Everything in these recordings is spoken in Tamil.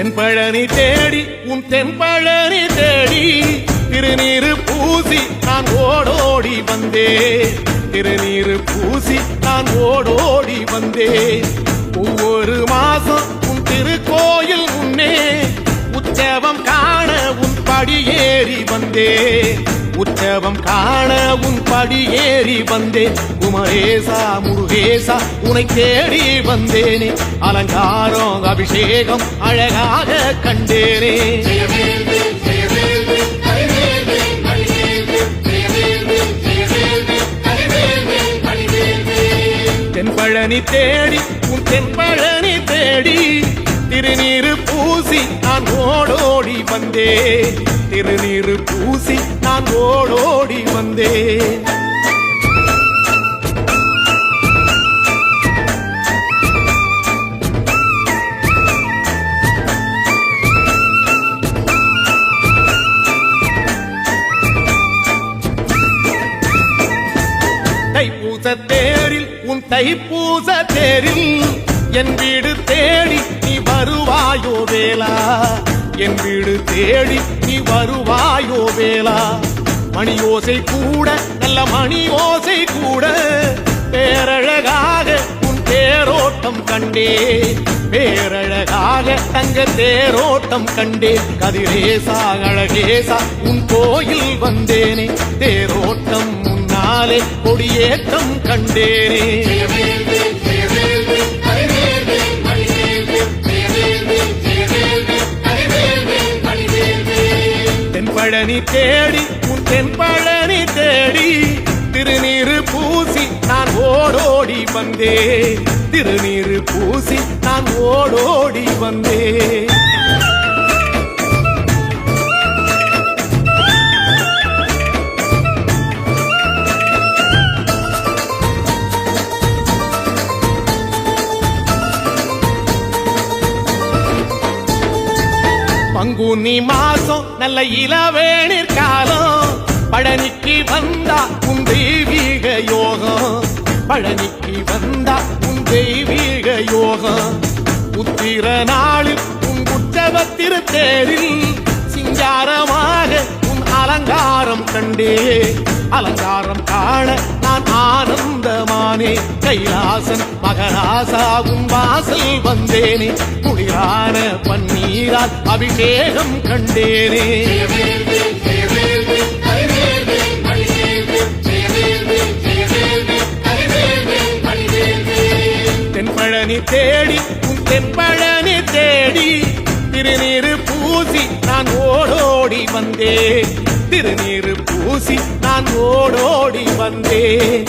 தென்பழனி தேடி உன் தென்பழனி தேடி திருநீரு பூசி நான் ஓடோடி வந்தேன். திருநீரு பூசி நான் ஓடோடி வந்தேன். ஒவ்வொரு மாசம் உன் திருக்கோயில் முன்னே உற்சவம் காண உன் படியேறி வந்தேன். உற்சவம் காண உன் படியேறி வந்தேன். குமரேசா முருகேசா உனை தேடி வந்தேனே. அலங்காரம் அபிஷேகம் அழகாக கண்டேனே. தென்பழனி தேடி உன் தென்பழனி தேடி திருநீரு பூசி நான் ஓடோடி வந்தேன். திருநீரு பூசி நான் ஓடோடி வந்தேன். தைப்பூச தேரில் உன் தைப்பூச தேரில் என் வீடு தேடி நீ வருவாயோ வேளா. என் வீடு தேடி நீ வருவாயோ வேளா. மணியோசை கூட நல்ல மணியோசை கூட பேரழகாக உன் தேரோட்டம் கண்டே. பேரழகாக தங்க தேரோட்டம் கண்டே. கதிரேசா அழகேசா உன் கோயில் வந்தேனே. தேரோட்டம் முன்னாலே கொடியேற்றம் கண்டேனே. தென்பழனி தேடி உன் தென்பழனி தேடி திருநீரு பூசி நான் ஓடோடி வந்தேன். திருநீரு பூசி நான் ஓடோடி வந்தேன். பங்குனி மாசம் நல்ல இளவேணிற் காலம். பழனிக்கு வந்தா உன் தெய்வீக யோகம். பழனிக்கு வந்தா உன் தெய்வீக யோகம். உத்திர நாளில் உன் உற்சவத்திரு தேரில் சிங்காரமாக உன் அலங்காரம் கண்டே. அலங்காரம் காண நான் ஆனந்தமானே. கைலாசன் மகராசா உன் வாசல் வந்தேனே. குளிரான பன்னீரால் அபிஷேகம் கண்டேனே. தென்பழனி தேடி உன் தென்பழனி தேடி திருநீரு பூசி நான் ஓடோடி வந்தேன். திருநீரு பூசி நான் ஓடோடி வந்தேன்.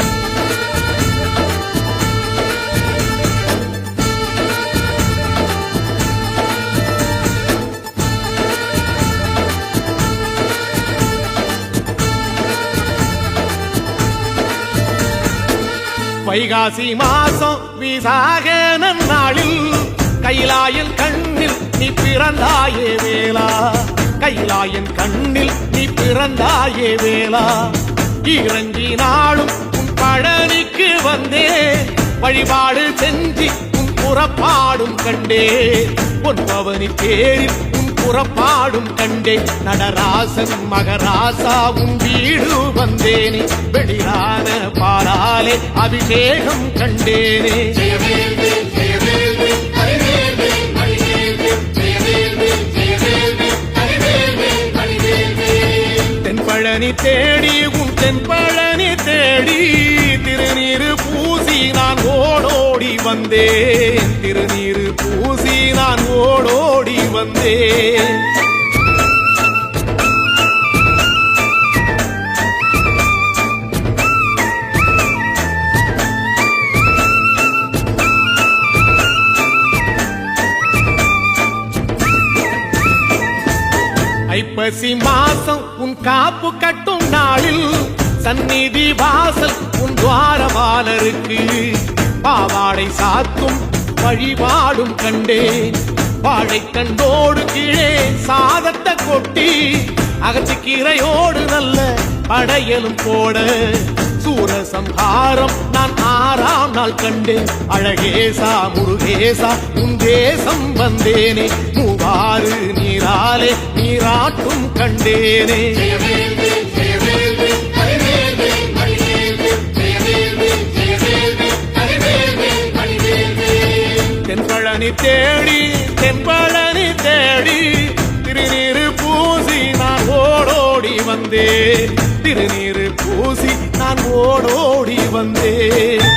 வைகாசி மாசம் விசாக நாளில் கைலாயன் கண்ணில் நீ பிறந்தாயே வேளா. கைலாயன் கண்ணில் நீ பிறந்தாயே வேளா. இறங்கி நாளும் உன் பழனிக்கு வந்தே. வழிபாடு செஞ்சு உன் புறப்பாடும் கண்டே. உன் பவனி தேரில் உன் புறப்பாடும் கண்டே. நடராசன் மகராசா உன் வீடு வந்தேனே. வெளிரான பாலாலே அபிஷேகம் கண்டேனே. தென்பழனி தேடி உன் தென்பழனி தேடி திருநீரு பூசி நான் ஓடோடி வந்தேன். திருநீரு பூசி நான் ஓடோடி வந்தேன். ஐப்பசி மாசம் உன் காப்பு கட்டும் நாளில் சந்நிதி வாசல் உன் துவாரபாலருக்கு பாவாடை சாத்தும் வழிபாடும் கண்டேன். வாழைக்கண்டோடு கீழே சாதத்தை கொட்டி அகத்திக்கீரையோடு நல்ல படையலும் போட சூரசம்ஹாரம் நான் 16ஆம் நாள் கண்டேன் அழகேசா முருகேசா உன் தேசம் வந்தேனே மூவாறு நீராலே நீராட்டும் கண்டேனே தென்பழனி தேடி தென்பழனி தேடி திருநீரு பூசி நான் ஓடோடி வந்தேன் திருநீரு பூசி நான் ஓடோடி வந்தேன்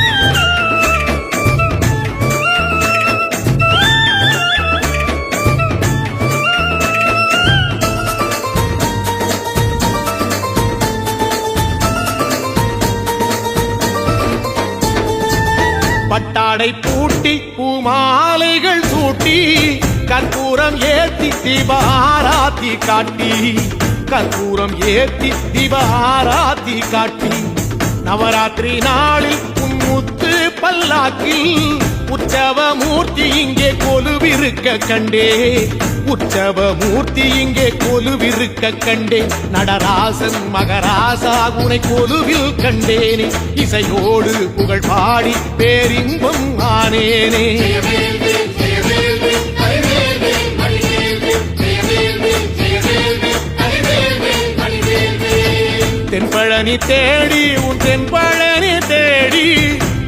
பட்டாடை பூட்டி பூமாலைகள் சூட்டி கற்பூரம் ஏத்தி தீபாராத்தி காட்டி கற்பூரம் ஏத்தி தீபாராத்தி காட்டி நவராத்திரி நாளில் முத்து பல்லாக்கில் உற்சவ மூர்த்தி இங்கே கொலுவிருக்க கண்டே உற்சவ மூர்த்தி இங்கே கொலுவிருக்க கண்டே நடராசன் மகராசா உனை கொலுவில் கண்டேனே இசையோடு புகழ் பாடி பேரின்பம் ஆனேனே தென்பழனி தேடி உன் தென்பழனி தேடி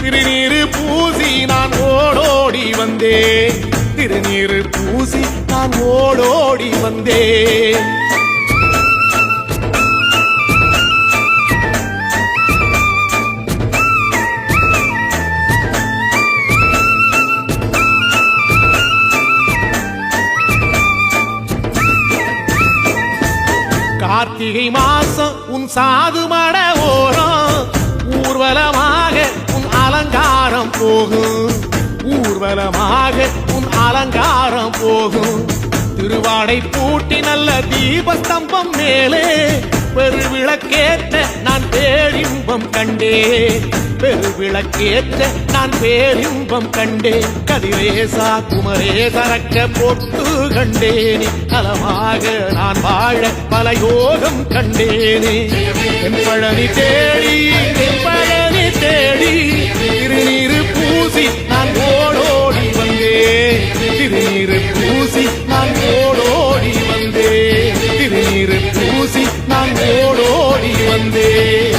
திருநீரு பூசி நான் ஓடோடி வந்தேன் திருநீரு பூசி நான் ஓடோடி வந்தேன் கார்த்திகை மாசம் உன் சாது மட ஓரம் ஊர்வலமாக உன் அலங்காரம் போகும் ஊர்வலமாக உன் அலங்காரம் போகும் திருவாடை பூட்டி நல்ல தீபஸ்தம்பம் மேலே பெருவிளக்கேற்ற நான் பேரின்பம் கண்டேன் பெருவிளக்கேற்ற நான் பேரின்பம் கண்டேன் கதிரேசா குமரேசரக்க பொட்டு கண்டேனே நலமாக நான் வாழ பல யோகம் கண்டேனே தென்பழனி தேடி தென்பழனி தேடி திருநீரு பூசி நான் ஓடோடி வந்தேன் திருநீரு பூசி நான் ஓடோடி வந்தேன் திருநீரு பூசி நான் ஓடோடி வந்தேன்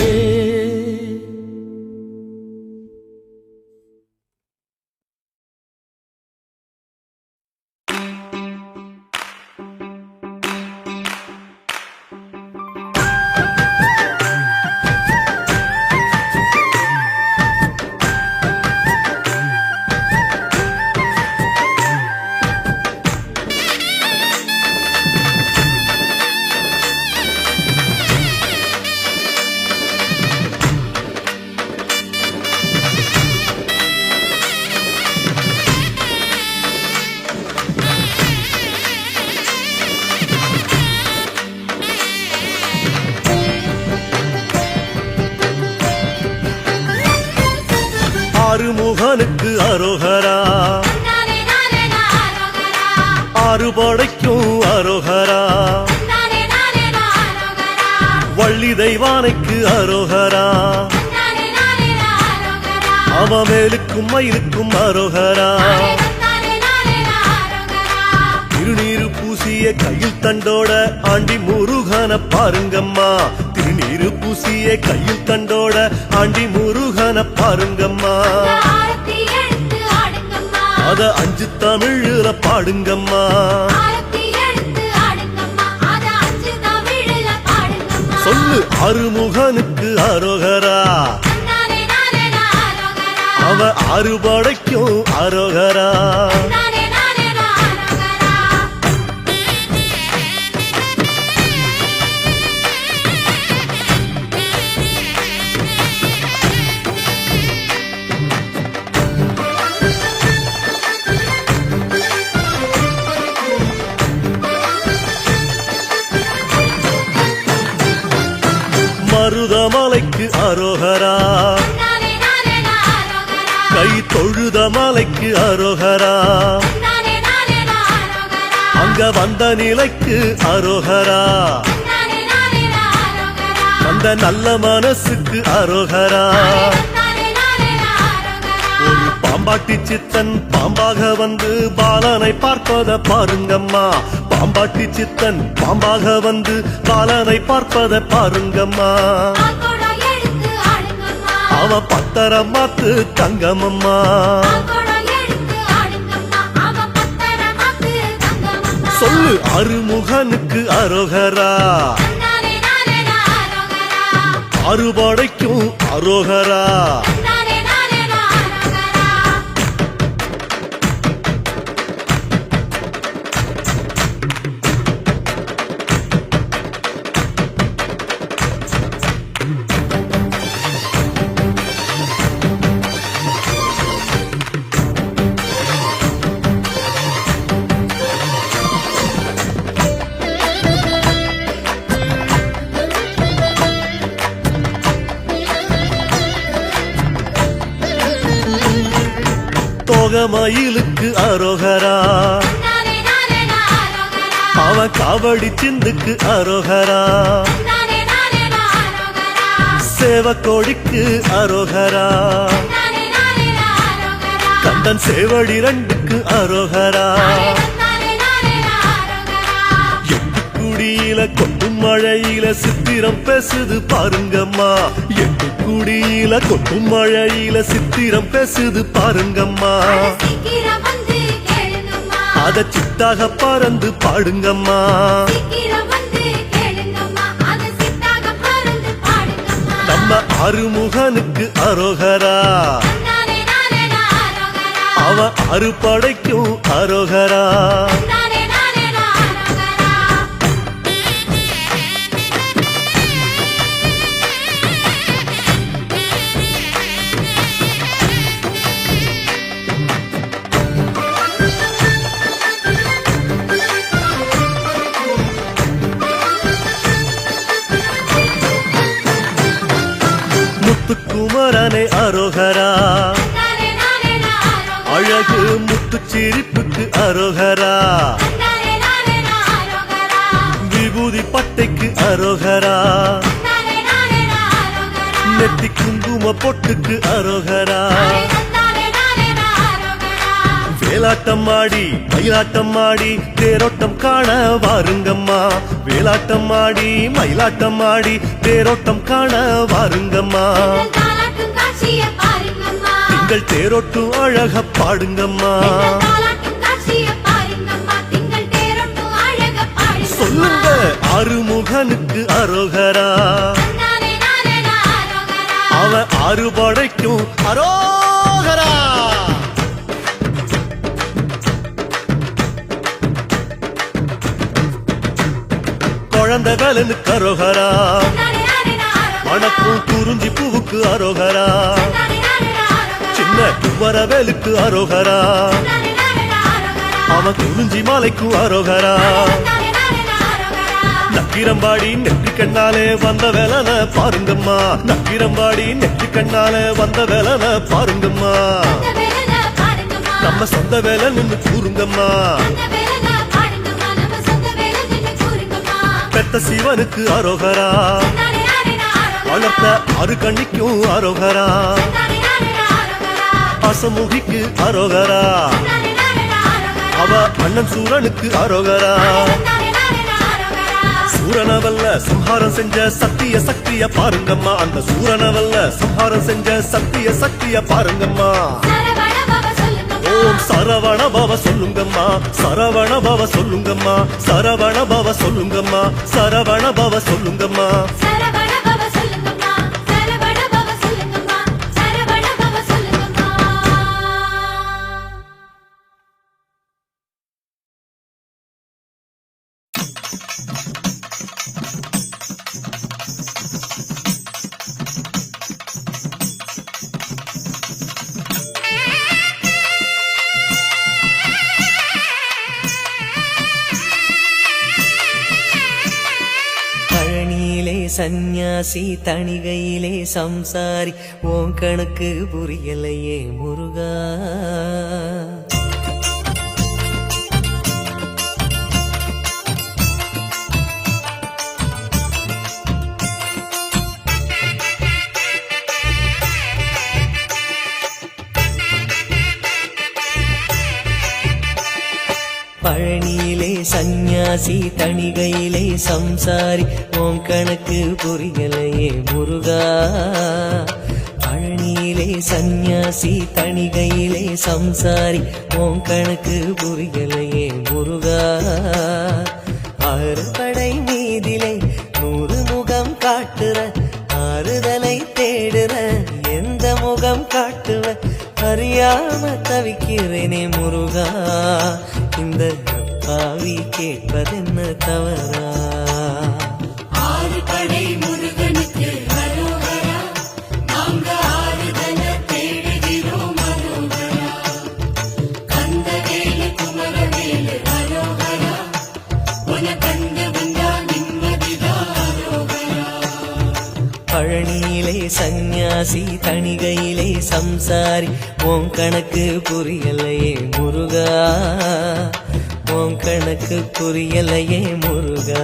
ஆறுமுகனுக்கு அரோகரா ஆறுபடைக்கும் அரோகரா வள்ளி தெய்வானைக்கு அரோகரா அவமேலுக்கும் மயிலுக்கும் அரோகரா திருநீரு பூசிய கையில் தண்டோட ஆண்டி முருகன பாருங்கம்மா திருநீரு பூசிய கையில் தண்டோட ஆண்டி முருகன பாருங்கம்மா அத 5 தமிழ்ல பாடுங்கம்மா சொல்லு அறுமுகனுக்கு அரோகரா அவ அறுபடைக்கும் அரோகரா மருதமலைக்கு அரோகரா கை தொழுத மலைக்கு அரோகரா அங்க வந்த நிலைக்கு அரோகரா அந்த நல்ல மனசுக்கு அரோகரா பாம்பாட்டி சித்தன் பாம்பாக வந்து பாலனை பார்ப்பத பாருங்கம்மா பாம்பாட்டி சித்தன் பாம்பாக வந்து பாலனை பார்ப்பத பாருங்கம்மா ஆக்கோடம் எடுத்து ஆடுங்கம்மா அவன் பத்தரம் மாத்து தங்கமம்மா ஆக்கோடம் எடுத்து ஆடுங்கம்மா அவன் பத்தரமாக்கு தங்கம்மா சொல்லு அருமுகனுக்கு அரோகரா நானே நானே ஆரோகரா அறுபடைக்கும் அரோகரா நானே நானே ஆரோகரா தோகமயிலுக்கு அரோகரா நானே நானே ஆரோகரா அவன் காவடி சிந்துக்கு அரோகரா நானே நானே ஆரோகரா சேவக்கோடிக்கு அரோகரா நானே நானே ஆரோகரா கந்தன் சேவடி ரெண்டுக்கு அரோகரா நானே நானே ஆரோகரா எட்டுக்குடியில கொட்டும் மழையில சித்திரம் பேசுது பாருங்கம்மா எட்டுக்குடியில கொட்டும் மழையில சித்திரம் பேசுது பாருங்கம்மா சீக்கிரம் வந்து கேளுங்கம்மா அத சித்தாக பறந்து பாடுங்கம்மா சீக்கிரம் வந்து கேளுங்கம்மா அத சித்தாக பறந்து பாடுங்கம்மா நம்ம அருமுகனுக்கு அரோகரா நானே நானே ஆரோகரா அவன் அறுபடைக்கும் அரோகரா நானே நானே ஆரோகரா முத்துக்குமரனே அரோகரா நானே நானே ஆரோகரா அழகு முத்து சிரிப்புக்கு அரோகரா நானே நானே ஆரோகரா விபூதி பட்டைக்கு அரோகரா நானே நானே ஆரோகரா நெத்தி குங்கும பொட்டுக்கு அரோகரா நானே நானே ஆரோகரா வேலாட்டம் ஆடி மயிலாட்டம் ஆடி தேரோட்டம் காண வாருங்கம்மா வேலாட்டம் ஆடி மயிலாட்டம் ஆடி தேரோட்டம் காண வாருங்கம்மா தாலாட்டும் காட்சிய பாருங்கம்மா திங்கள் தேரோட்டும் அழக பாடுங்கம்மா தாலாட்டும் காட்சிய பாருங்கம்மா திங்கள் தேரோட்டும் அழக பாடுங்கம்மா சொல்லுங்க அருமுகனுக்கு அரோகரா நானே நானே ஆரோகரா அவன் அறுபடைக்கும் அரோகரா குழந்தை வேலனுக்கு அரோகரா நானே நானே ஆரோகரா வணக்கம் குறிஞ்சி பூவுக்கு அரோகரா நானே நானே ஆரோகரா சின்ன குமரவேலுக்கு அரோகரா நானே நானே ஆரோகரா அவன் குறிஞ்சி மாலைக்கு அரோகரா நானே நானே ஆரோகரா நக்கிரம்பாடி நெற்றி கண்ணாலே வந்த வேலன பாருங்கம்மா நக்கிரம்பாடி நெற்றி கண்ணாலே வந்த வேலன பாருங்கம்மா அந்த வேலன பாடுங்கம்மா நம்ம சொந்த வேலை நின்னு கூறுங்கம்மா அந்த வேலன பாடுங்கம்மா நம்ம சொந்த வேலை நின்னு கூறுங்கம்மா பெத்த சிவனுக்கு அரோகரா நானே நானே ஆரோகரா வளர்த்த அரு கண்ணிக்கும் அரோகரா நானே நானே ஆரோகரா அசமுகிக்கு அரோகரா நானே நானே ஆரோகரா அவ அண்ணன் சூரனுக்கு அரோகரா நானே நானே ஆரோகரா சூரனவல்ல சம்ஹாரம் செஞ்ச சத்திய சக்திய பாருங்கம்மா அந்த சூரனவல்ல சம்ஹாரம் செஞ்ச சத்திய சக்திய பாருங்கம்மா சரவண பவ சொல்லுங்கம்மா ஓம் சரவண பவ சொல்லுங்கம்மா சரவண பவ சொல்லுங்கம்மா சரவண பவ சொல்லுங்கம்மா சரவண பவ சொல்லுங்கம்மா சரவண பவ சொல்லுங்கம்மா சரவண பவ சொல்லுங்கம்மா சரவண பவ சொல்லுங்கம்மா பழனியிலே சந்நியாசி தணிகையிலே சம்சாரி உன் கணக்கு புரியலையே முருகா பழனியிலே சந்நியாசி தணிகையிலே சம்சாரி உன் கணக்கு புரியலையே முருகா பழனியிலே சந்நியாசி தணிகையிலே சம்சாரி உன் கணக்கு புரியலையே முருகா அறுபடை மீதிலே 100 முகம் காட்டுற ஆறுதலை தேடுற எந்த முகம் காட்டுவ அறியாம தவிக்கிறேனே முருகா இந்த அப்பாவி கேட்பதென்ன தவறா ஆறுபடை முருகனுக்கு அரோகரா நாங்க ஆறுதல தேடுகிறோம் அரோகரா கந்தவேலு குமரவேலு அரோகரா உன கண்டு வந்தா நிம்மதிதான் அரோகரா பழனியிலே சந்நியாசி தணிகையிலே சம்சாரி உன் கணக்கு புரியலையே முருகா உன் கணக்கு புரியலையே முருகா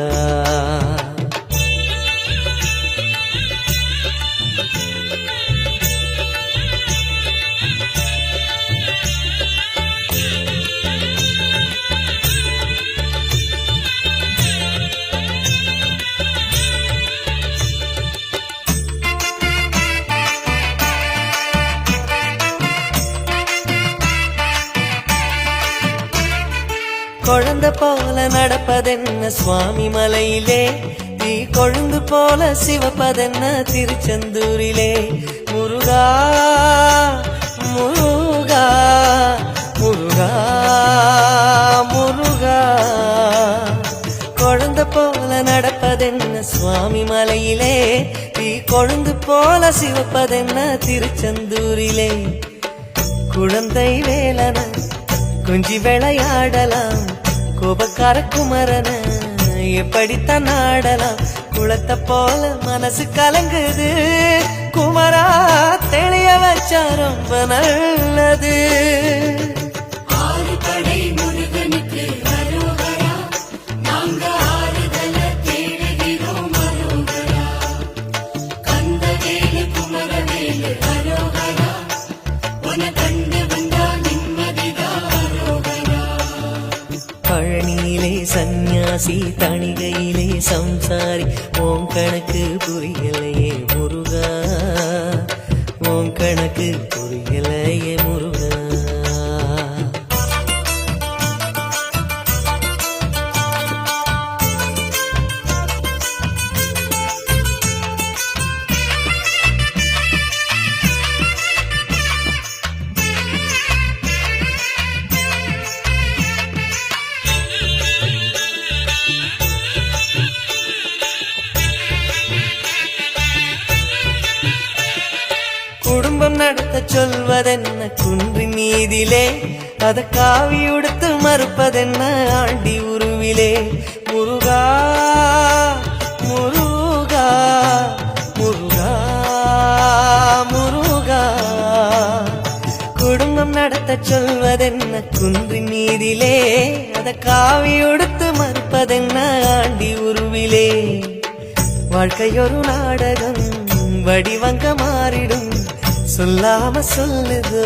குழந்தை போல நடப்பதென்ன சுவாமி மலையிலே நீ கொழுந்து போல சிவப்பதென்ன திருச்செந்தூரிலே முருகா முருகா முருகா முருகா குழந்தை போல நடப்பதென்ன சுவாமி மலையிலே நீ கொழுந்து போல சிவப்பதென்ன திருச்செந்தூரிலே குழந்தை வேலன குஞ்சி விளையாடலாம் கோபக்கார குமரன எப்படித்தான் ஆடலாம் குளத்தை போல மனசு கலங்குது குமரா தெளிய வச்சா ரொம்ப நல்லது ஆறுபடை முருகனுக்கு அரோகரா நாங்க ஆறுதல தேடுகிறோம் அரோகரா கந்தவேலு குமரவேலு அரோகரா உன கண்டு வந்தா நிம்மதிதான் அரோகரா பழனியிலே சந்நியாசி தணிகையிலே சம்சாரி உன் கணக்கு புரியலையே முருகா உன் கணக்கு புரியலையே முருகா குடும்பம் நடத்த சொல்வதென்ன குன்றின் மீதிலே அத காவி உடுத்து மறுப்பதென்ன ஆண்டி உருவிலே முருகா முருகா முருகா முருகா குடும்பம் நடத்த சொல்வதென்ன குன்றின் மீதிலே அத காவி உடுத்து மறுப்பதென்ன ஆண்டி உருவிலே வாழ்க்கையொரு நாடகம் வடிவங்க மாறிடும் சொல்லாம சொல்லுதோ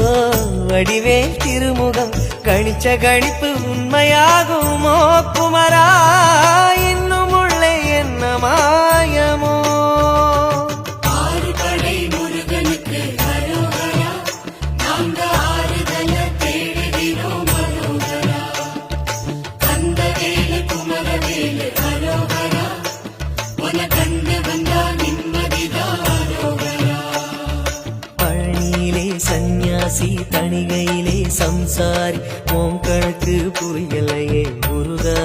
வடிவேல் திருமுகம் கணிச்ச கணிப்பு உண்மையாகுமோ குமரா இன்னும் உள்ளே என்ன மாயமோ ஆறுபடை முருகனுக்கு அரோகரா நாங்க ஆறுதல தேடுகிறோம் அரோகரா கந்தவேலு குமரவேலு அரோகரா உன கண்டு வந்தா நிம்மதிதான் அரோகரா பழனியிலே சந்நியாசி தணிகையிலே சம்சாரி உன் கணக்கு புரியலையே முருகா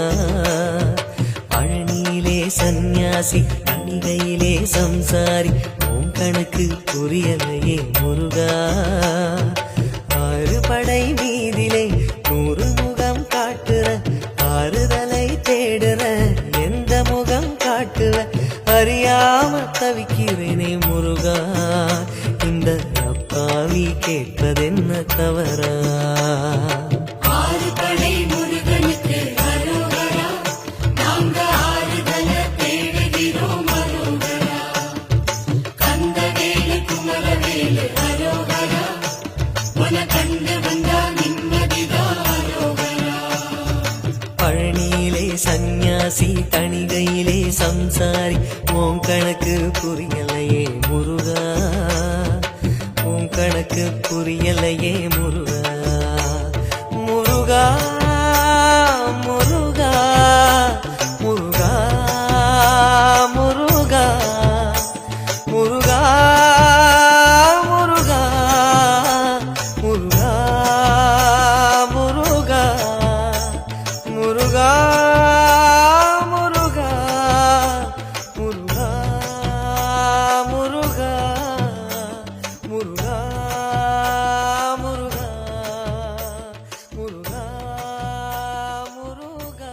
பழனியிலே சந்நியாசி தணிகையிலே சம்சாரி உன் கணக்கு புரியலையே முருகா ஆறுபடை மீதிலே 100 முகம் காட்டுற ஆறுதலை தேடுற எந்த முகம் காட்டுவ அறியாம தவிக்கிறேனே முருகா இந்த அப்பாவி கேட்பதென்ன தவறா ஆறுபடை முருகனுக்கு அரோகரா நாங்க ஆறுதல தேடுகிறோம் அரோகரா கந்தவேலு குமரவேலு அரோகரா உன கண்டு வந்தா நிம்மதிதான் அரோகரா சன்னியாசி தணிகையிலே சம்சாரி உன் கணக்கு புரியலையே முருகா, உன் கணக்கு புரியலையே முருகா. முருகா முருகா முருகா முருகா முருகா முருகா முருகா முருகா முருகா முருகா முருகா முருகா முருகா முருகா முருகா முருகா.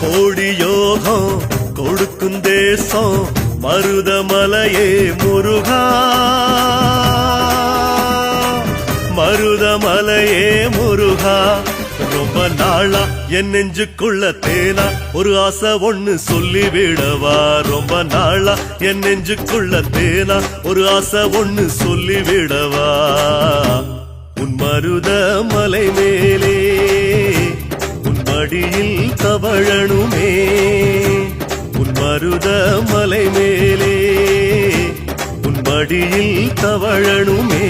கோடி யோகம் கொடுக்கும் தேசம் மருதமலையே முருகா, மருதமலையே முருகா. ரொம்ப நாளா என் நெஞ்சுக்குள்ள தேனா ஒரு ஆசை ஒண்ணு சொல்லிவிடவா. ரொம்ப நாளா என் நெஞ்சுக்குள்ள தேனா ஒரு ஆசை ஒண்ணு சொல்லிவிடவா. உன் மருதமலை மேலே உன் மடியில் தவழணுமே. உன் மருதமலை மேலே உன் மடியில் தவழணுமே.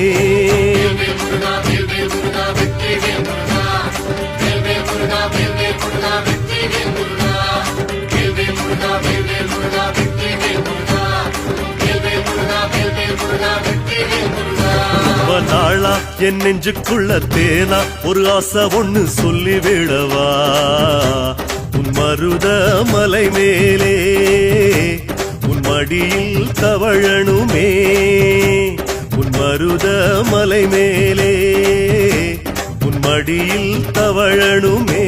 ரொம்ப நாளா என் நெஞ்சுக்குள்ள தேனா ஒரு ஆசை ஒண்ணு சொல்லி விடவா உன் மருத மலை மேலே உன் மடியில் தவழணுமே உன் மருத மலை மேலே உன் மடியில் தவழணுமே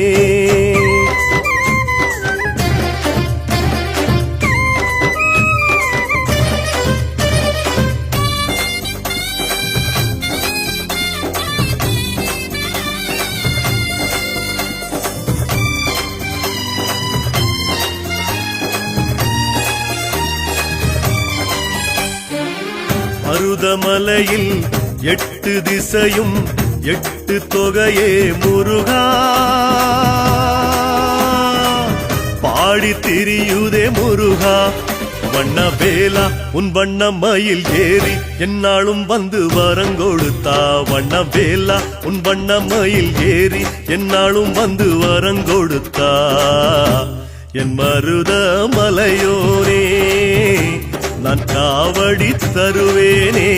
மருதமலையில் 8 திசையும் 8 தொகையே முருகா பாடி திரியுதே முருகா வண்ண வேலா உன் வண்ண மயில் ஏறி என்னாலும் வந்து வரங்கொடுத்தா வண்ண வேலா உன் வண்ண மயில் ஏறி என்னாலும் வந்து வரங்கொடுத்தா என் மருத மலையோரே நான் காவடி தருவேனே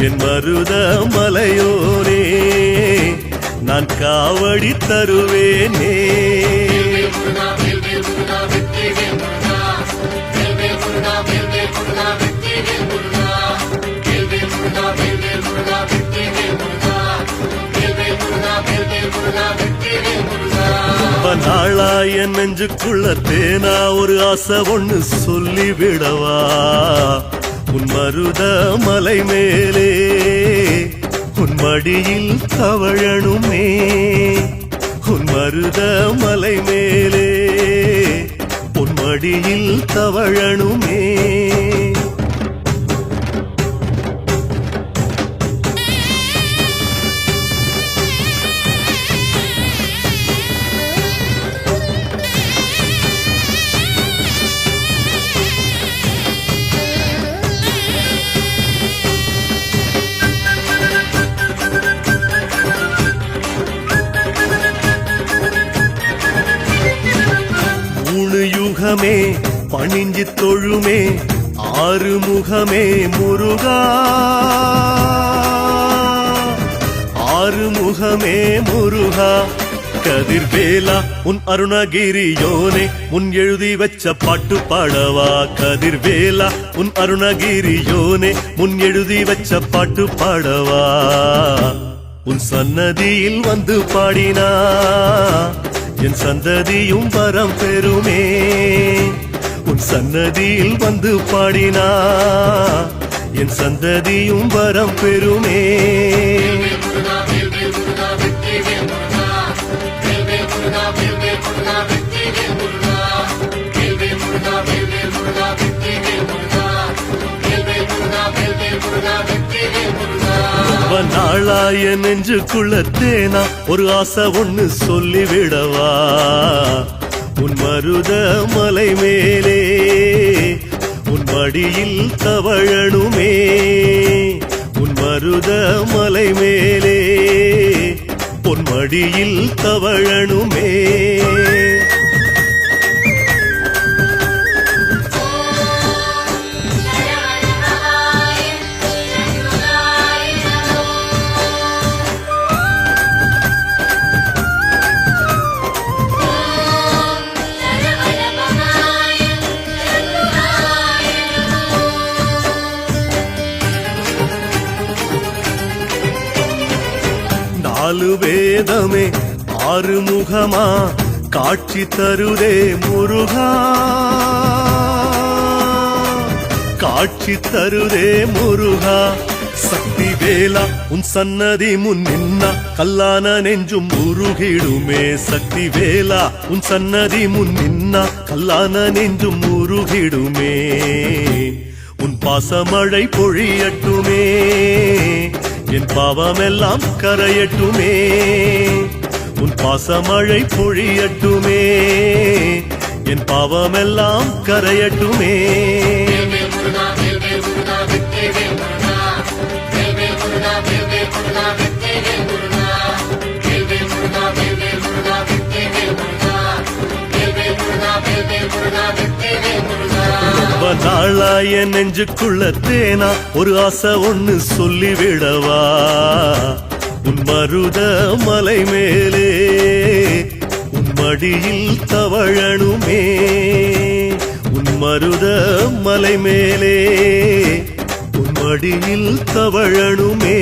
என் மருத மலையோரே நான் காவடி தருவேனே ரொம்ப நாளா என் நெஞ்சுக்குள்ள தேனா ஒரு ஆசை ஒண்ணு சொல்லி விடவா உன் மருத மலை மேலே உன் மடியில் தவழணுமே உன் மருத மலை மேலே உன் மடியில் தவழணுமே யுகமே பணிஞ்சி தொழுமே ஆறுமுகமே முருகா ஆறுமுகமே முருகா கதிர்வேலா உன் அருணகிரியோனே முன் எழுதி வச்ச பாட்டு பாடவா கதிர்வேலா உன் அருணகிரியோனே முன் எழுதி வச்ச பாட்டு பாடவா உன் சன்னதியில் வந்து பாடினா என் சந்ததியும் வரம் பெறுமே உன் சன்னதியில் வந்து பாடினா என் சந்ததியும் வரம் பெறுமே ரொம்ப நாளா என் நெஞ்சுக்குள்ள தேனா ஒரு ஆசை ஒண்ணு சொல்லி விடவா உன் மருத மலை மேலே உன் மடியில் தவழணுமே உன் மருத மலை மேலே உன் மடியில் தவழணுமே நாலு வேதமே ஆறுமுகமா காட்சி தருதே முருகா காட்சி தருதே முருகா சக்தி வேலா உன் சன்னதி முன் நின்னா கல்லான நெஞ்சும் உருகிடுமே சக்தி வேலா உன் சன்னதி முன் நின்னா கல்லான நெஞ்சும் உருகிடுமே உன் பாசமழை பொழியட்டுமே என் பாவமெல்லாம் கரையட்டுமே உன் பாசமழை பொழியட்டுமே என் பாவமெல்லாம் கரையட்டுமே ரொம்ப நாளா என் நெஞ்சுக்குள்ள தேனா ஒரு ஆசை ஒண்ணு சொல்லிவிடவா உன் மருத மலை மேலே உன் மடியில் தவழணுமே உன் மருத மலை மேலே உன் மடியில் தவழணுமே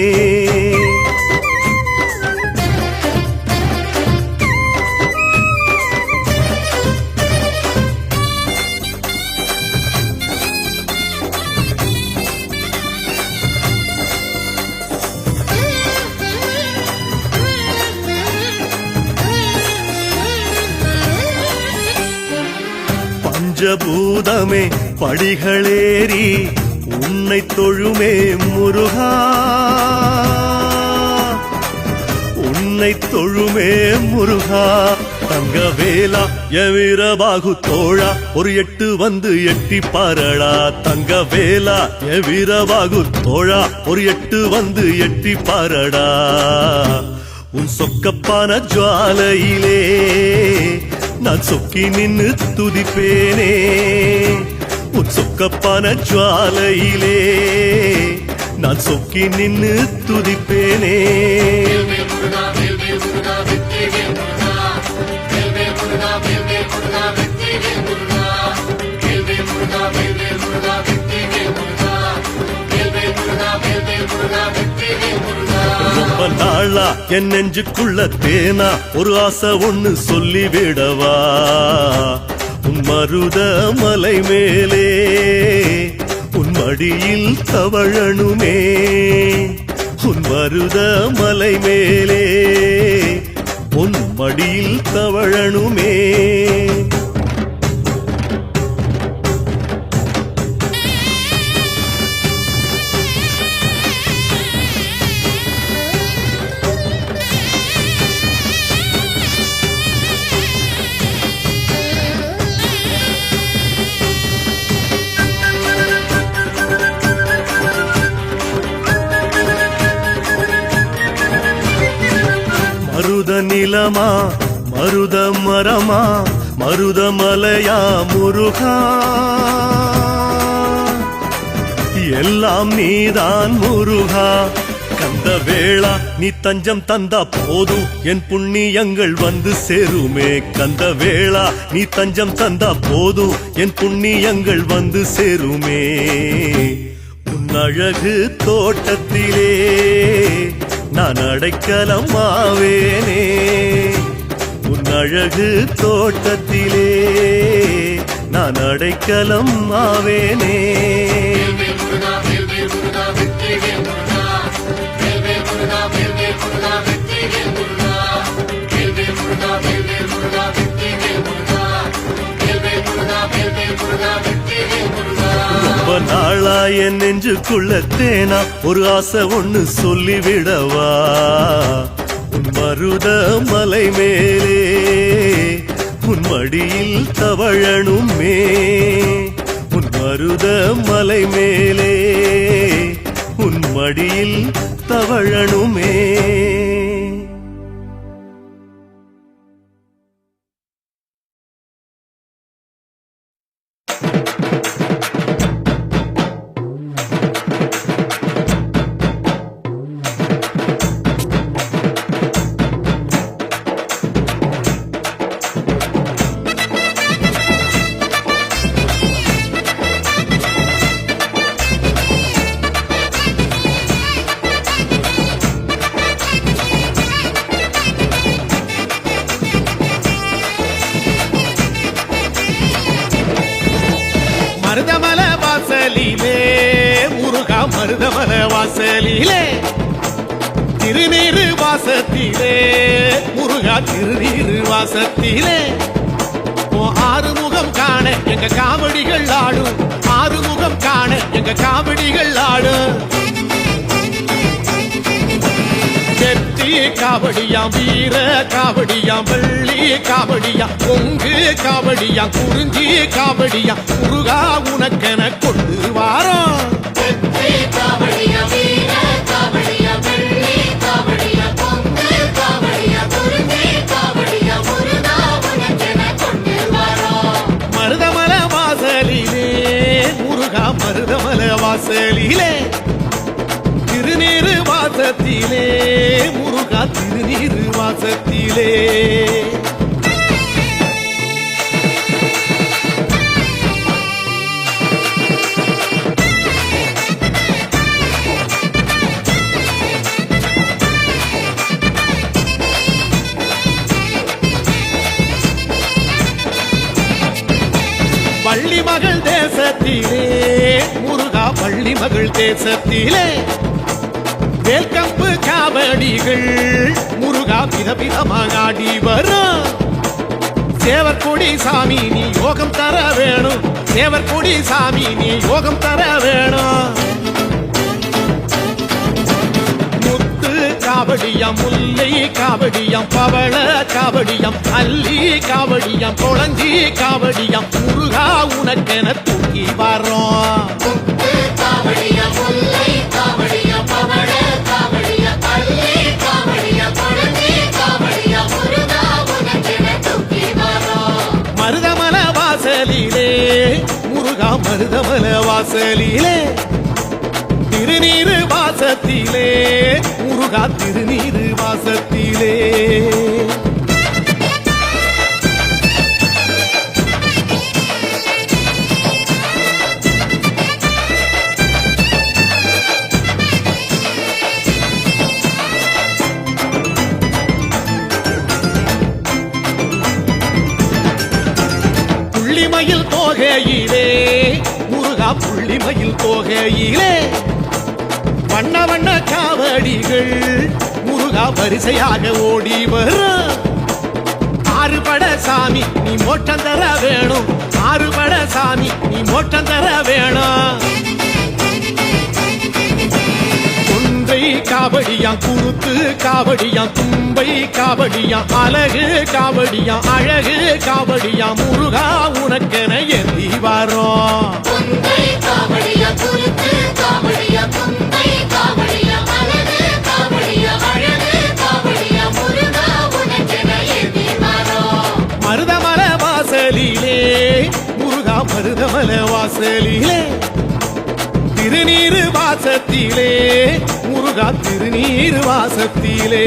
பஞ்சபூதமே படிகளேறி உன்னை தொழுமே முருகா உன்னை தொழுமே முருகா தங்கவேலா எவீரபாகு தோழா ஒரு எட்டு வந்து எட்டி பாரடா தங்கவேலா எவீரபாகு தோழா ஒரு எட்டு வந்து எட்டி பாரடா உன் சொக்கப்பான ஜுவாலையிலே நான் சொக்கி நின்னு துதிப்பேனே உன் சொக்கப்பான ஜுவாலையிலே நான் சொக்கி நின்னு துதிப்பேனே ரொம்ப நாளா என் நெஞ்சுக்குள்ள தேனா ஒரு ஆசை ஒண்ணு சொல்லிவிடவா உன் மருத மலை மேலே உன் மடியில் தவழணுமே உன் மருத மலை மேலே உன் மடியில் தவழணுமே மருத நிலமா மருத மரமா மருத மலையா முருகா எல்லாம் நீதான் முருகா கந்த வேளா நீ தஞ்சம் தந்தா போதும் என் புண்ணியங்கள் வந்து சேருமே கந்த வேளா நீ தஞ்சம் தந்தா போதும் என் புண்ணியங்கள் வந்து சேருமே உன் அழகு தோட்டத்திலே நான் அடைக்கலம் ஆவேனே உன் அழகு தோட்டத்திலே நான் அடைக்கலம் ஆவேனே ரொம்ப நாளா என் நெஞ்சுக்குள்ள தேனா ஒரு ஆசை ஒண்ணு சொல்லிவிடவா உன் மருத மலை மேலே உன் மடியில் தவழணுமே உன் மருத மலை மேலே உன் மடியில் தவழணுமே மருதமல வாசலிலே முருகா மருதமல வாசலிலே திருநீரு வாசத்திலே முருகா திருநீரு வாசத்திலே ஆறுமுகம் காண எங்க காவடிகள் ஆடும் ஆறுமுகம் காண எங்க காவடிகள் ஆடும் வெற்றி காவடியாம் வீர காவடியாம் வெள்ளி காவடியாம் பொங்கு காவடியாம் குறிஞ்சி காவடியாம் முருகா உனக்கென கொண்டு வாரோம் வெற்றி காவடியா வீர காவடியா வெள்ளி காவடியா பொங்கு காவடியா குறிஞ்சி காவடியா முருகா உனக்கென கொண்டு வாரோம் மருதமல வாசலிலே முருகா வாசலிலே திருநீரு வாசத்திலே முருகா திருநீரு வாசத்திலே வள்ளி மகள் தேசத்திலே முருகா வள்ளி மகள் தேசத்திலே வேல்கம்பு காவடிகள் முருகா விதவிதமாக ஆடி வரும் சேவற்கொடி சாமி நீ யோகம் தர வேணும் சேவற்கொடி சாமி நீ யோகம் தர வேணும் முத்து காவடியம் முல்லை காவடியம் பவள காவடியம் அல்லி காவடியம் கொளஞ்சி காவடியம் முருகா உனக்கென தூக்கி வரோம் முத்து காவடியா முல்லை காவடியா பவள காவடியா அல்லி காவடியா கொளஞ்சி காவடியா முருகா உனக்கென தூக்கி வரோம் மருதமல வாசலிலே முருகா மருதமல வாசலிலே திருநீரு வாசத்திலே முருகா திருநீரு வாசத்திலே புள்ளிமயில் தோகையிலே முருகா புள்ளிமயில் தோகையிலே வண்ண வண்ண காவடிகள் முருகா வரிசையாக ஓடி வரும் ஆறுபட சாமி நீ மோட்டம் தர வேணும் ஆறுபட சாமி நீ மோட்டம் தர வேணும் கொன்றை காவடியாம் குருத்து காவடியாம் தும்பை காவடியாம் அழகு காவடியாம் அழகு காவடியாம் முருகா உனக்கென ஏந்தி வரோம் முல்லை காவடியா குருத்து காவடியா தும்பை காவடியா அழகு காவடியா அழகு காவடியா முருகா உனக்கென ஏந்தி வரோம் மருதமல வாசலிலே முருகா மருதமல வாசலிலே திருநீரு வாசத்திலே முருகா திருநீரு வாசத்திலே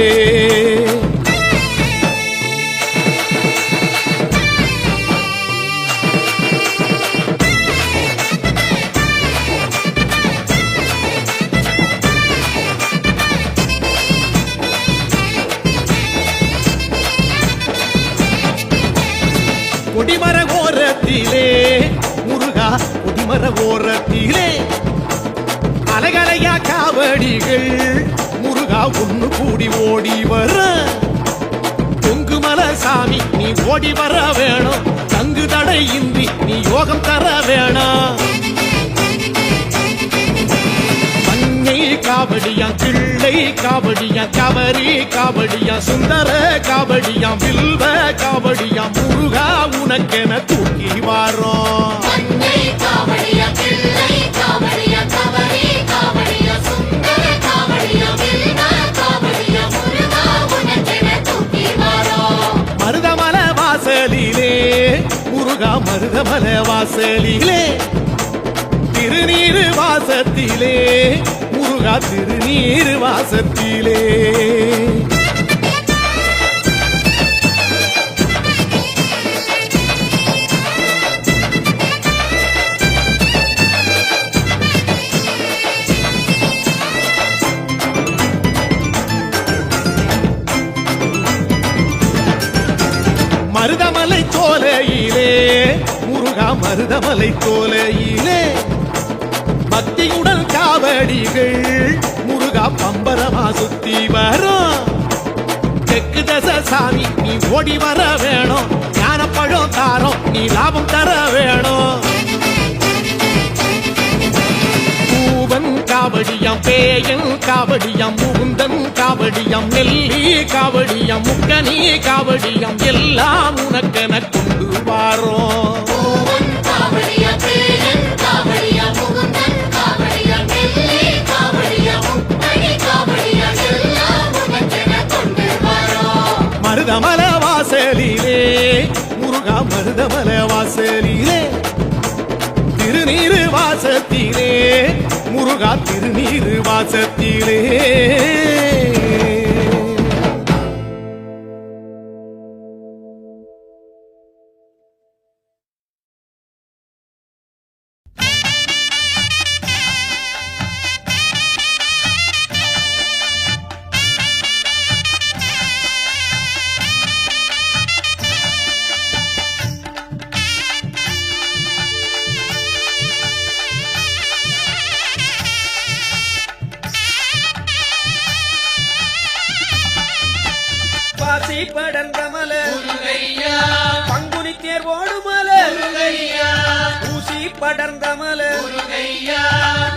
கொடிமர ஓரத்திலே முருகா கொடிமர ஓரத்திலே அலகலையா காவடிகள் முருகா ஒண்ணு கூடி ஓடி வர பொங்குமல சாமி நீ ஓடி வர வேணும் தங்கு தடை இன்றி நீ யோகம் தர வேணும் மஞ்சை காவடியாம் கிள்ளை காவடியாம் கவரி காவடியாம் சுந்தர காவடியாம் வில்வ காவடியாம் முருகா உனக்கென தூக்கி வாரோம் மஞ்சை காவடியா பிள்ளை காவடியா கவரி காவடியா சுந்தர காவடியா வில்வ காவடியா முருகா உனக்கென தூக்கி வரோம் மருதமல வாசலிலே முருகா மருதமல வாசலிலே திருநீரு வாசத்திலே முருகா திருநீரு வாசத்திலே மருதமலை சோலையிலே முருகா மருதமலை சோலையிலே பக்தியுடன் காவடிகள் முருகா பம்பரமா சுத்தி வரும் தெற்கு தச சாமி நீ ஓடி வர வேணும் ஞானப்பழம் தாரம் நீ லாபம் தர வேணும் பூவன் காவடியாம் பேயன் காவடியாம் முகுந்தன் காவடியாம் நெல்லி காவடியாம் முக்கனி காவடியாம் எல்லாம் உனக்கென கொண்டு வாரோம் பூவன் காவடியா பேயன் காவடியா முகுந்தன் காவடியா நெல்லி காவடியா முக்கனி காவடியா எல்லாம் உனக்கென கொண்டு வரோம் மருதமல வாசலிலே முருகா மருதமல வாசலிலே திருநீரு வாசத்திலே முருகா திருநீரு வாசத்திலே பாசி படர்ந்த மலர் பங்குனி தேர் ஓடும் மலர் ஊசி படர்ந்த மலர்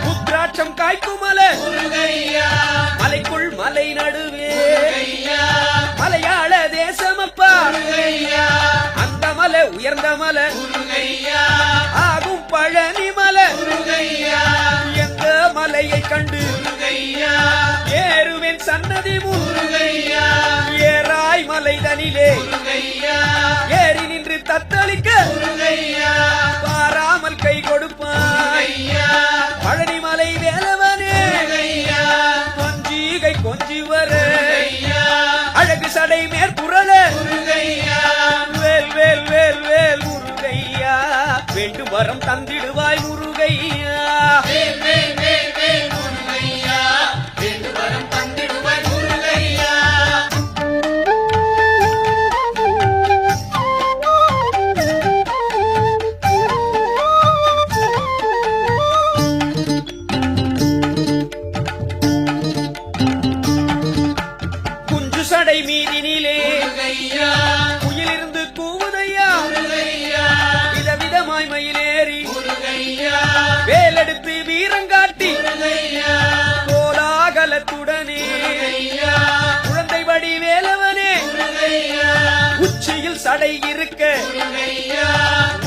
புத்ராட்சம் காய்க்கும் மலர் மலைக்குள் மலை நடுவே மலையாள தேசமப்பா அந்த மலை உயர்ந்த மலர் ஆகும் பழனி மலர் எந்த மலையை கண்டு ஏறுவேன் சன்னதி ஏறாய் மலைதனிலே ஏறி நின்று தத்தளிக்க பாராமல் கை கொடுப்பாய் பழனி மலை வேலவனே கொஞ்சிகை கொஞ்சி வர அழகு சடை மேற்புரள வேல் வேல் வேல் வேல் முருகையா வேண்டும் வரம் தந்திடுவாய் முருகையா சடை மீதினிலே குயிலிருந்து கூவுதையா விதவிதமாய் மயிலேறி வேலெடுத்து வீரங்காட்டி கோலாகலத்துடனே குழந்தை வடி வேலவனே உச்சியில் சடை இருக்க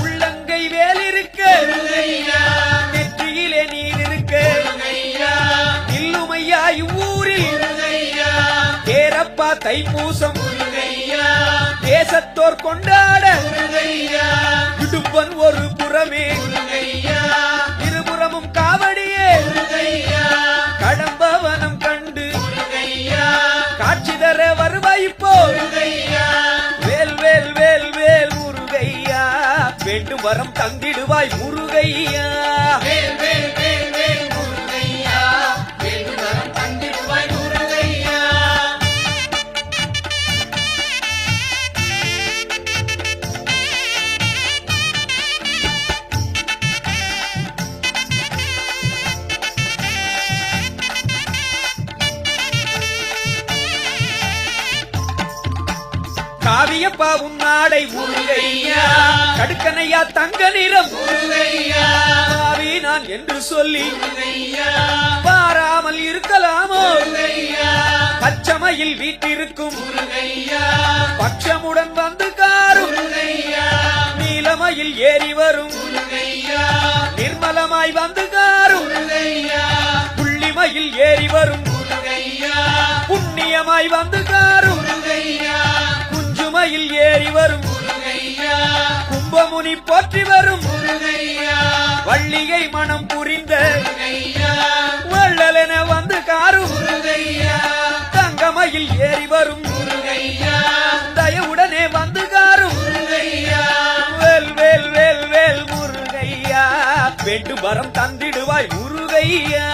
உள்ளங்கை வேல் இருக்க நெற்றியிலே நீர் இருக்க இல்லுமையா இவ்வூரில் ஏரப்பா தைப்பூசம் தேசத்தோர் கொண்டாட இடுப்பன் ஒரு புறமே இருபுறமும் காவடியே கடம்பவனம் கண்டு காட்சி தர வருவாய்ப்போ வேல் வேல் வேல் வேல் முருகையா வேண்டும் வரம் தந்திடுவாய் முருகையா காவியப்பா உன்னாடை முருகையா கடுக்கனையா தங்க நிறம் பாவி நான் என்று சொல்லி பாராமல் இருக்கலாமோ பச்சமையில் வீட்டிருக்கும் பட்சமுடன் வந்து காரும் நீலமையில் ஏறி வரும் நிர்மலமாய் வந்து காரும் புள்ளிமையில் ஏறி வரும் புண்ணியமாய் வந்து காரும் குஞ்சுமையில் ஏறி வரும் கும்பமுனி போற்றி வரும் வள்ளியை மனம் புரிந்த வள்ளலென வந்து காரும் தங்கமையில் ஏறி வரும் தயவுடனே வந்து காரும் வேல் வேல் வேல் வேல் முருகையா வேண்டும் வரம் தந்திடுவாய் முருகையா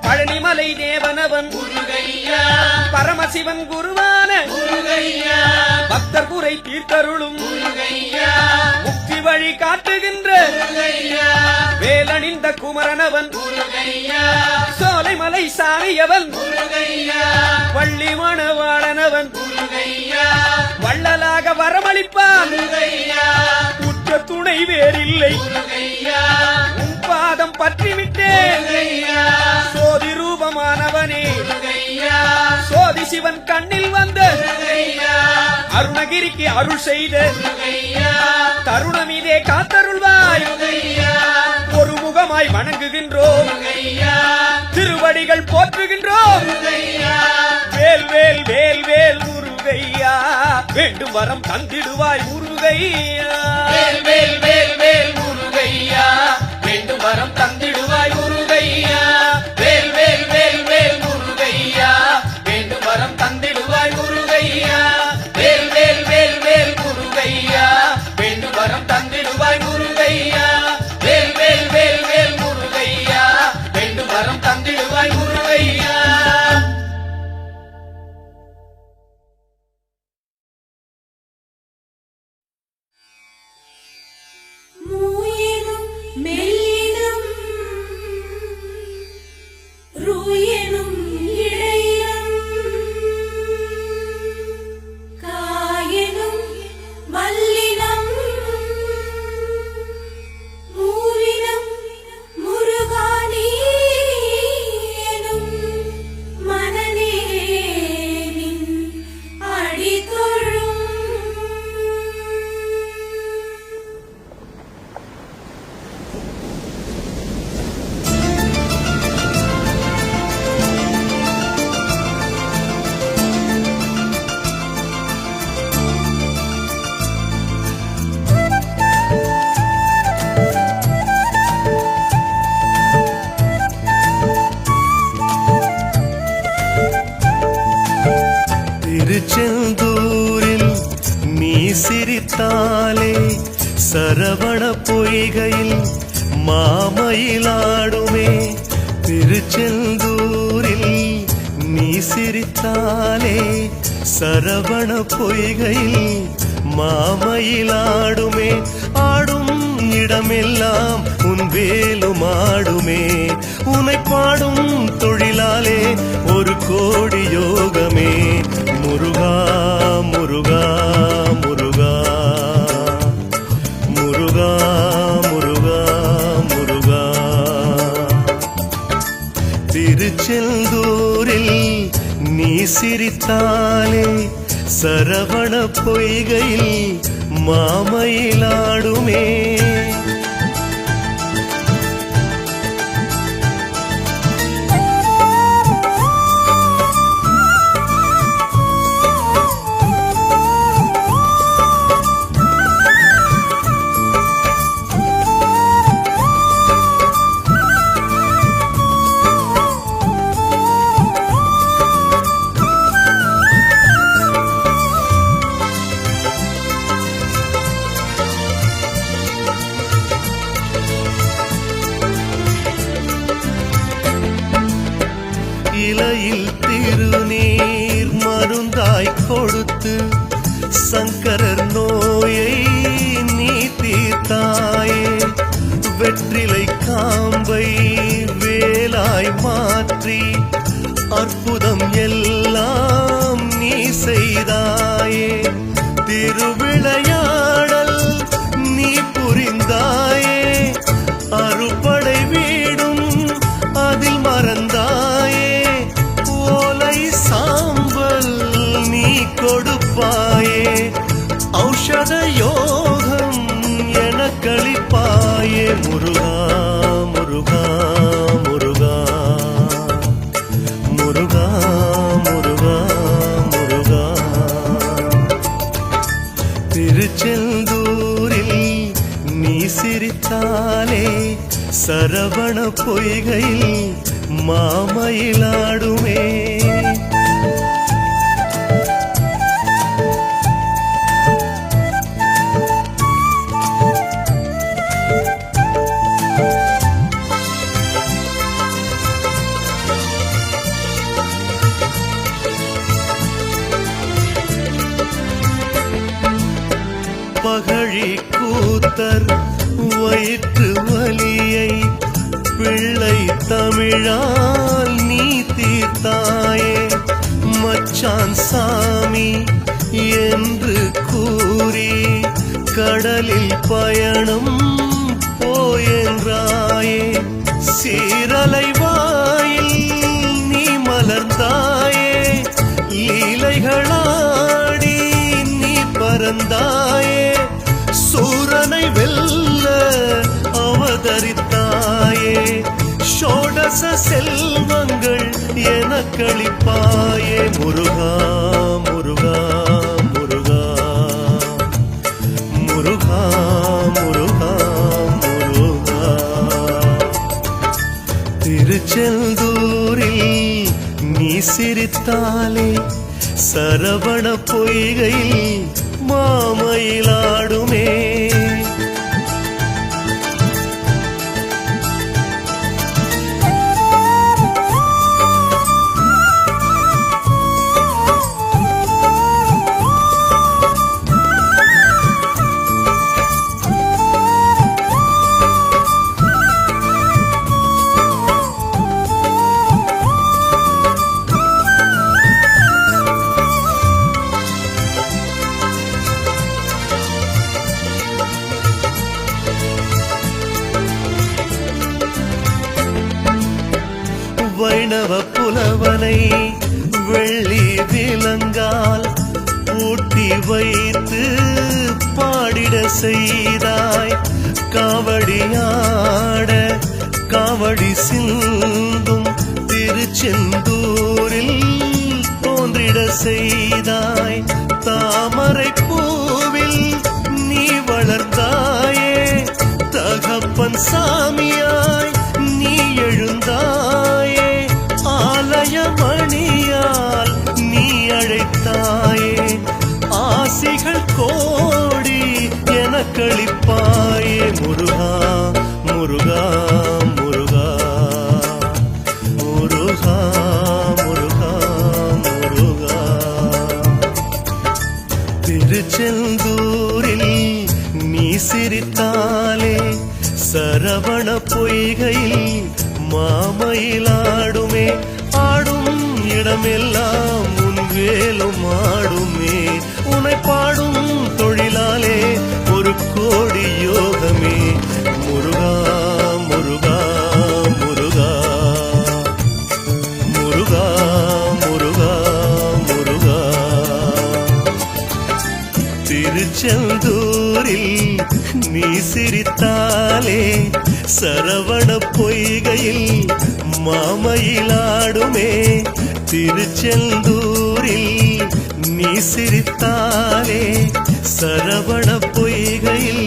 பழனிமலை தேவனவன் பரமசிவன் குருவான பக்தர் குறை தீர்த்தருளும் முக்தி வழி காட்டுகின்ற வேலணிந்த குமரனவன் சோலைமலை சாமியவன் வள்ளி மணவாளனவன் வள்ளலாக வரமளிப்பான் உற்ற துணை வேறில்லை உன் பாதம் பற்றிவிட்டேன் சோதி ரூபமானவனே சோதி சிவன் கண்ணில் வந்த அருணகிரிக்கு அருள் செய்த தருணமிதே காத்தருள்வாய் ஒரு முகமாய் வணங்குகின்றோம் திருவடிகள் போற்றுகின்றோம் வேல் வேல் வேல் வேல் முருகையா வேண்டும் வரம் தந்திடுவாய் முருகையா வேல் வேல் வேல் வேல் முருகையா வேண்டும் வரம் தந்திடுவாய் முருகையா வேல் வேல் வேல் வேல் முருகையா வேண்டும் வரம் தந்திடுவாய் முருகையா வேல் வேல் வேல் வேல் முருகையா வேண்டும் வரம் தந்திடுவாய் முருகையா வேல் வேல் வேல் வேல் முருகையா வேண்டும் வரம் தந்திடுவாய் முருகையா மூயினும் மெல்லினம் ரூயினும் இடையினம் காயினும் வல்லினம் மூவினம் முருகானி எனும் மனநே நின் அடிதொழும் திருச்செந்தூரில் நீ சிரித்தாலே சரவண பொய்கையில் மாமயிலாடுமே திருச்செந்தூரில் நீ சிரித்தாலே சரவண பொய்கையில் மாமயிலாடுமே ஆடும் இடமெல்லாம் உன் வேலும் ஆடுமே உனை பாடும் தொழிலாலே ஒரு கோடி யோகமே முருகா முருகா முருகா முருகா முருகா முருகா திருச்செந்தூரில் நீ சிரித்தாலே சரவண பொய்கையில் மாமயிலாடுமே இலையில் திருநீர் மருந்தாய் கொடுத்து சங்கரர் நோயை நீ தீர்த்தாயே வெற்றிலை காம்பை வேலாய் மாற்றி அற்புதம் எல்லாம் நீ செய்தாயே திருவிளையாடல் நீ புரிந்தாயே அறுபடை வீடும் அதில் மறந்தாயே ஓலை சாம்பல் நீ கொடுப்பாயே ஔஷத யோகம் என கழிப்பாயே முருகா முருகா முருகா முருகா முருகா முருகா திருச்செந்தூரில் நீ சிரித்தாலே சரவண பொய்கையில் மாமயிலாடுமே பகழி கூத்தர் வயிற்று வலியை பிள்ளை தமிழால் நீ தீர்த்தாயே மச்சான் சாமி என்று கூறி கடலில் பயணம் போயென்றாயே சீரலை வாயில் நீ மலர்ந்தாயே லீலைகளாடி நீ வந்தாயே சூரனை வெல்ல அவதரித்தாயே ஷோடச செல்வங்கள் எனக்களிப்பாயே முருகா முருகா முருகா முருகா முருகா முருகா திருச்செந்தூரில் நீ சிரித்தாலே சரவண பொய்கையில் மாமயிலாடுமே வைணவ புலவனை வெள்ளி விலங்கால் ஊட்டி வைத்து பாடிட செய்தாய் காவடியாட காவடி சிந்தும் திருச்செந்தூரில் தோன்றிட செய்தாய் தாமரை பூவில் நீ வளர்ந்தாயே தகப்பன் சாமியாய் நீ எழுந்தாயே ஆலயமணியால் நீ அழைத்தாயே ஆசிகள் கோடி எனக்களிப்பாயே முருகா முருகா முருகா முருகா முருகா முருகா திருச்செந்தூரில் நீ சிரித்தாலே சரவண பொய்கையில் மாமயிலாடுமே ஆடும் இடமெல்லாம் உன் வேலும் ஆடுமே உன்னை பாடும் தொழிலாலே ஒரு கோடி யோகமே முருகா முருகா முருகா முருகா முருகா முருகா திருச்செந்தூரில் நீ சிரித்தாலே சரவண பொய்கையில் மாமயிலாடுமே திருச்செந்தூரில் நீ சிரித்தாலே சரவண பொய்கையில்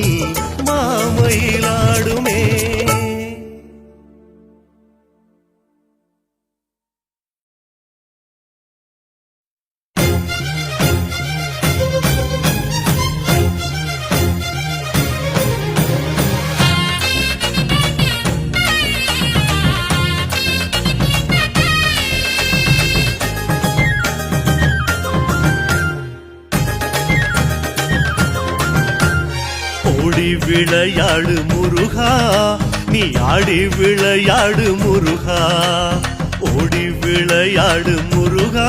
மாமயிலாடுமே விளையாடு முருகா நீ ஆடி விளையாடு முருகா ஓடி விளையாடு முருகா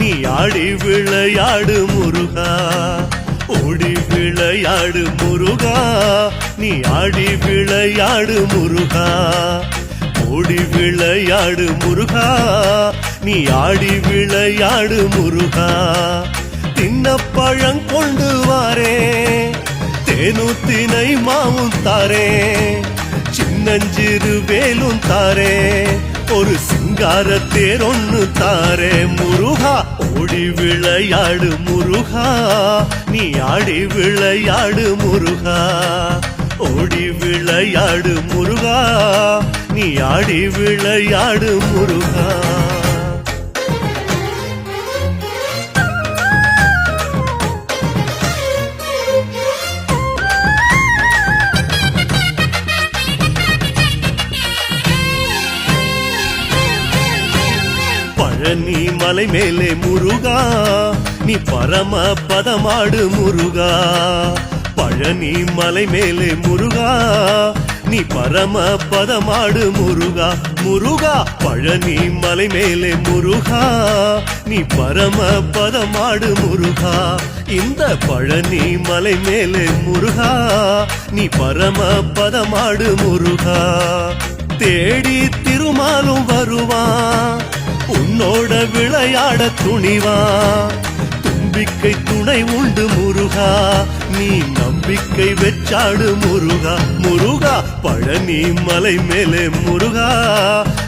நீ ஆடி விளையாடு முருகா ஓடி விளையாடு முருகா நீ ஆடி விளையாடு முருகா ஓடி விளையாடு முருகா நீ ஆடி விளையாடு முருகா தின்ன பழம் கொண்டு வாரே தேனூத்தினை மாவும் தாரே சின்னஞ்சிறு வேலும் தாரே ஒரு சிங்கார தேரொன்னு தாரே முருகா ஓடி விளையாடு முருகா நீ ஆடி விளையாடு முருகா ஓடி விளையாடு முருகா நீ ஆடி விளையாடு முருகா பழனி மலை மேலே முருகா நீ பரம பதமாடு முருகா பழனி மலை மேலே முருகா நீ பரம பதமாடு முருகா முருகா பழனி மலை மேலே முருகா நீ பரம பதமாடு முருகா இந்த பழனி மலை மேலே முருகா நீ பரம பதமாடு முருகா தேடி திருமாலும் வருவான் உன்னோட விளையாட துணிவா தும்பிக்கை துணை உண்டு முருகா முருகா நீ நம்பிக்கை வெச்சாடு முருகா முருகா பழனி மலை மேலே முருகா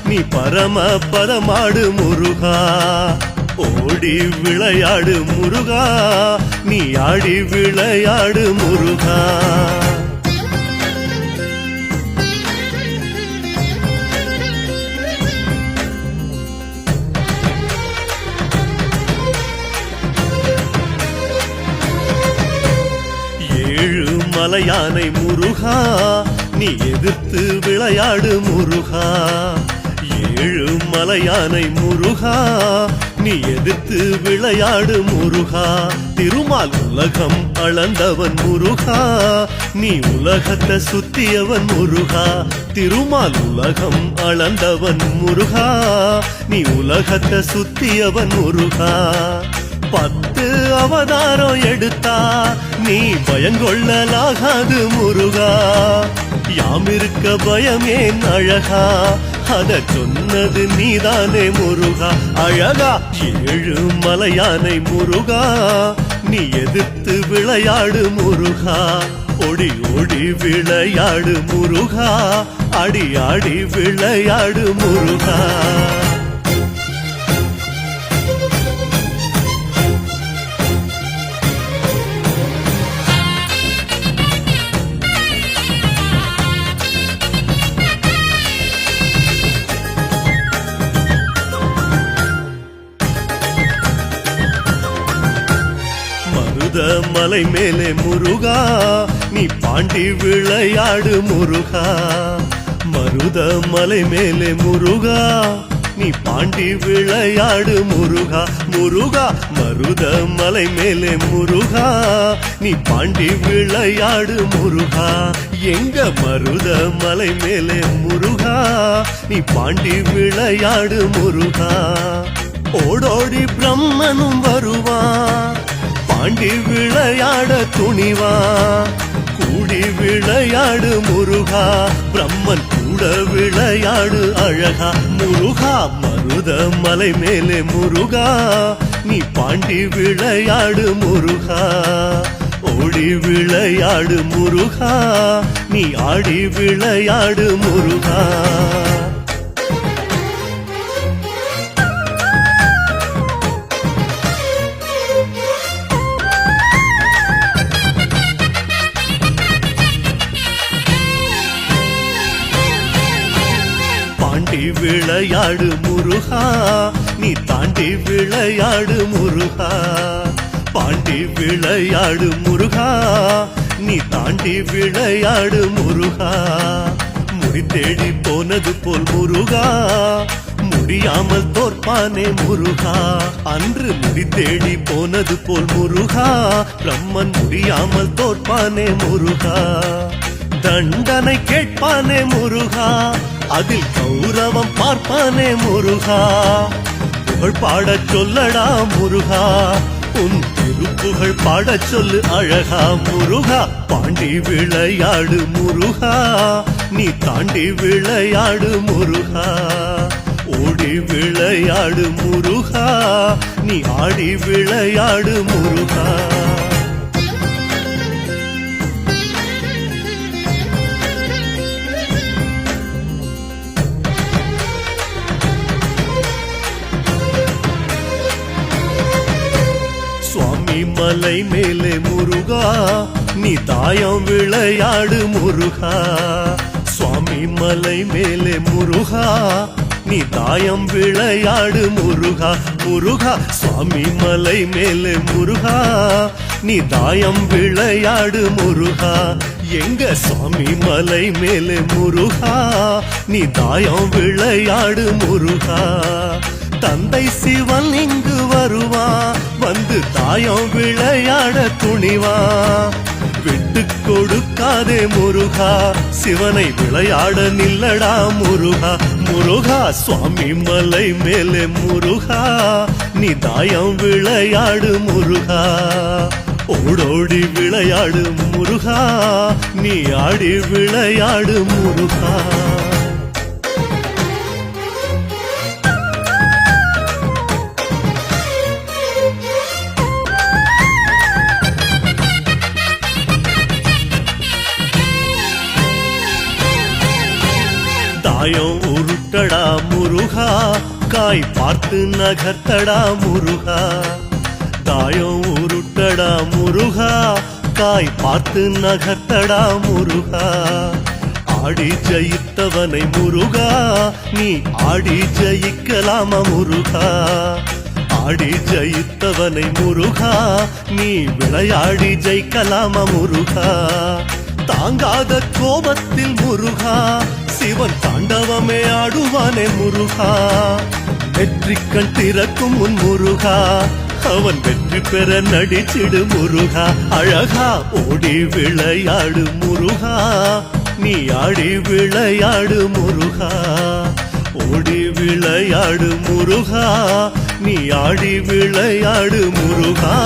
நீ பரம பதமாடு முருகா ஓடி விளையாடு முருகா நீ ஆடி விளையாடு முருகா ஏழு மலையானை முருகா நீ எதிர்த்து விளையாடு முருகா ஏழு மலையானை முருகா நீ எதிர்த்து விளையாடு முருகா திருமால் உலகம் அளந்தவன் முருகா நீ உலகத்தை சுத்தியவன் முருகா திருமால் உலகம் அளந்தவன் முருகா நீ உலகத்தை சுத்தியவன் முருகா 10 அவதாரம் எடுத்தா நீ பயங்கொள்ளலாகாது முருகா யாமிருக்க பயமேன் அழகா அத சொன்னது நீதானே முருகா அழகா ஏழு மலையானை முருகா நீ எதிர்த்து விளையாடு முருகா ஓடி ஓடி விளையாடு முருகா அடி ஆடி விளையாடு முருகா மலை மேலே முருகா நீ பாண்டி விளையாடு முருகா மருத மலை மேலே முருகா நீ பாண்டி விளையாடு முருகா முருகா மருத மலை மேலே முருகா நீ பாண்டி விளையாடு முருகா எங்க மருத மலை மேலே முருகா நீ பாண்டி விளையாடு முருகா ஓடோடி பிரம்மனும் வருவான் பாண்டி விளையாட துணிவா கூடி விளையாடு முருகா பிரம்மன் கூட விளையாடு அழகா முருகா மருத மலை மேலே முருகா நீ பாண்டி விளையாடு முருகா ஓடி விளையாடு முருகா நீ ஆடி விளையாடு முருகா விளையாடு முருகா நீ தாண்டி விளையாடு முருகா பாண்டி விளையாடு முருகா நீ தாண்டி விளையாடு முருகா முடி தேடி போனது போல் முருகா முடியாமல் தோற்பானே முருகா அன்று முடி தேடி போனது போல் முருகா பிரம்மன் முடியாமல் தோற்பானே முருகா தண்டனை கேட்பானே முருகா அதில் கௌரவம் பார்ப்பானே முருகா புகழ் பாடச் சொல்லடா முருகா உன் திருப்புகழ் பாடச் சொல்லு அழகா முருகா பாண்டி விளையாடு முருகா நீ தாண்டி விளையாடு முருகா ஓடி விளையாடு முருகா நீ ஆடி விளையாடு முருகா மலை மேலே முருகா நீ தாயம் விளையாடு முருகா சுவாமி மலை மேலே முருகா நீ தாயம் விளையாடு முருகா முருகா சுவாமி மலை மேலே முருகா நீ தாயம் விளையாடு முருகா எங்க சுவாமி மலை மேலே முருகா நீ தாயம் விளையாடு முருகா தந்தை சிவன் இங்கு வருவா வந்து தாயம் விளையாட துணிவா விட்டு கொடுக்காதே முருகா சிவனை விளையாட நில்லடா முருகா முருகா சுவாமி மலை மேலே முருகா நீ தாயம் விளையாடு முருகா ஓடோடி விளையாடு முருகா நீ ஆடி விளையாடு முருகா உருட்டடா முருகா காய் பார்த்து நகர்த்தடா முருகா தாயம் உருட்டடா முருகா காய் பார்த்து நகர்த்தடா முருகா ஆடி ஜெயித்தவனை முருகா நீ ஆடி ஜெயிக்கலாமா முருகா ஆடி ஜெயித்தவனை முருகா நீ விளையாடி ஜெயிக்கலாமா முருகா தாங்காத கோபத்தில் முருகா சிவன் தாண்டவமே ஆடுவானே முருகா வெற்றி கண் திறக்கும் முன் முருகா அவன் வெற்றி பெற நடிச்சிடு முருகா அழகா ஓடி விளையாடு முருகா நீ ஆடி விளையாடு முருகா ஓடி விளையாடு முருகா நீ ஆடி விளையாடு முருகா